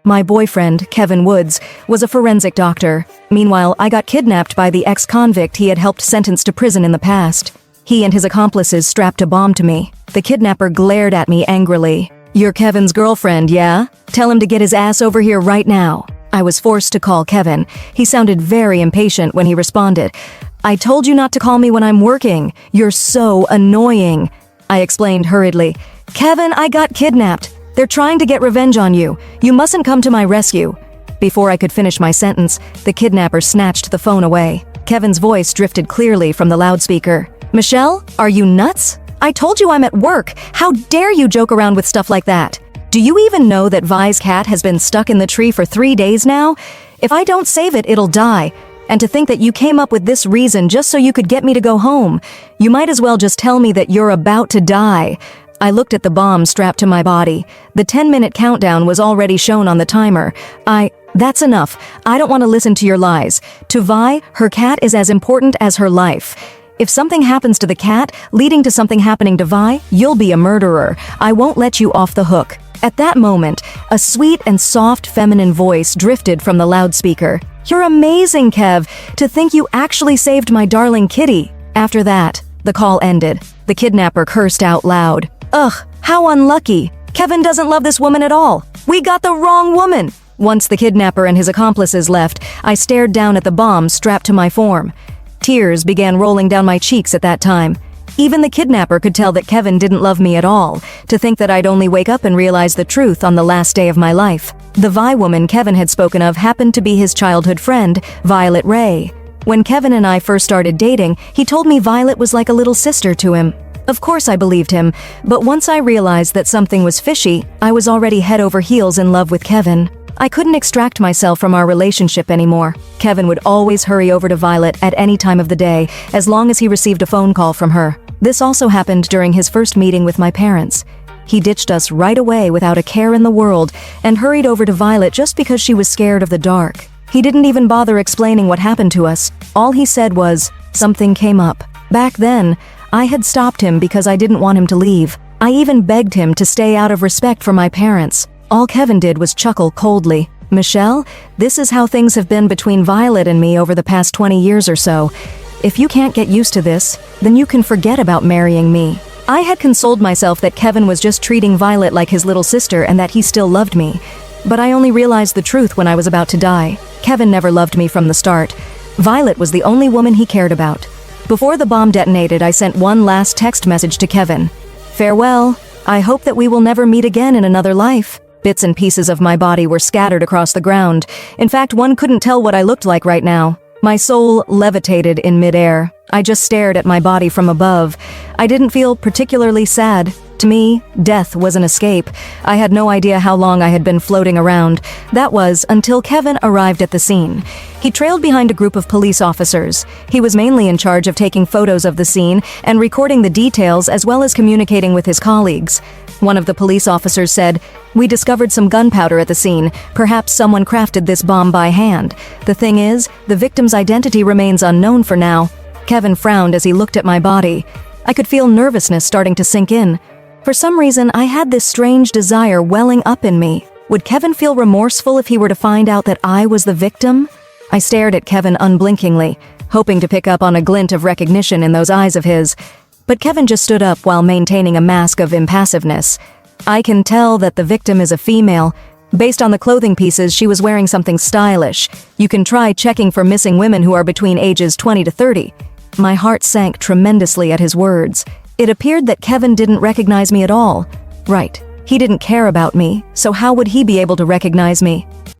My boyfriend, Kevin Woods, was a forensic doctor. Meanwhile, I got kidnapped by the ex-convict he had helped sentence to prison in the past. He and his accomplices strapped a bomb to me. The kidnapper glared at me angrily. "You're Kevin's girlfriend, yeah? Tell him to get his ass over here right now." I was forced to call Kevin. He sounded very impatient when he responded. "I told you not to call me when I'm working. You're so annoying." I explained hurriedly. "Kevin, I got kidnapped. They're trying to get revenge on you. You mustn't come to my rescue." Before I could finish my sentence, the kidnapper snatched the phone away. Kevin's voice drifted clearly from the loudspeaker. "Michelle, are you nuts? I told you I'm at work. How dare you joke around with stuff like that? Do you even know that Vi's cat has been stuck in the tree for 3 days now? If I don't save it, it'll die. And to think that you came up with this reason just so you could get me to go home. You might as well just tell me that you're about to die." I looked at the bomb strapped to my body. The 10-minute countdown was already shown on the timer. That's enough. I don't want to listen to your lies. To Vi, her cat is as important as her life. If something happens to the cat, leading to something happening to Vi, you'll be a murderer. I won't let you off the hook. At that moment, a sweet and soft feminine voice drifted from the loudspeaker. "You're amazing, Kev. To think you actually saved my darling kitty." After that, the call ended. The kidnapper cursed out loud. "Ugh, how unlucky. Kevin doesn't love this woman at all. We got the wrong woman." Once the kidnapper and his accomplices left, I stared down at the bomb strapped to my form. Tears began rolling down my cheeks at that time. Even the kidnapper could tell that Kevin didn't love me at all. To think that I'd only wake up and realize the truth on the last day of my life. The Vi woman Kevin had spoken of happened to be his childhood friend, Violet Ray. When Kevin and I first started dating, he told me Violet was like a little sister to him. Of course I believed him, but once I realized that something was fishy, I was already head over heels in love with Kevin. I couldn't extract myself from our relationship anymore. Kevin would always hurry over to Violet at any time of the day, as long as he received a phone call from her. This also happened during his first meeting with my parents. He ditched us right away without a care in the world and hurried over to Violet just because she was scared of the dark. He didn't even bother explaining what happened to us. All he said was, "Something came up." Back then, I had stopped him because I didn't want him to leave. I even begged him to stay out of respect for my parents. All Kevin did was chuckle coldly. "Michelle, this is how things have been between Violet and me over the past 20 years or so. If you can't get used to this, then you can forget about marrying me." I had consoled myself that Kevin was just treating Violet like his little sister and that he still loved me. But I only realized the truth when I was about to die. Kevin never loved me from the start. Violet was the only woman he cared about. Before the bomb detonated, I sent one last text message to Kevin. "Farewell. I hope that we will never meet again in another life." Bits and pieces of my body were scattered across the ground. In fact, one couldn't tell what I looked like right now. My soul levitated in midair. I just stared at my body from above. I didn't feel particularly sad. To me, death was an escape. I had no idea how long I had been floating around. That was until Kevin arrived at the scene. He trailed behind a group of police officers. He was mainly in charge of taking photos of the scene and recording the details as well as communicating with his colleagues. One of the police officers said, "We discovered some gunpowder at the scene. Perhaps someone crafted this bomb by hand. The thing is, the victim's identity remains unknown for now." Kevin frowned as he looked at my body. I could feel nervousness starting to sink in. For some reason, I had this strange desire welling up in me. Would Kevin feel remorseful if he were to find out that I was the victim? I stared at Kevin unblinkingly, hoping to pick up on a glint of recognition in those eyes of his. But Kevin just stood up while maintaining a mask of impassiveness. "I can tell that the victim is a female. Based on the clothing pieces, she was wearing something stylish. You can try checking for missing women who are between ages 20 to 30. My heart sank tremendously at his words. It appeared that Kevin didn't recognize me at all. Right, he didn't care about me, so how would he be able to recognize me?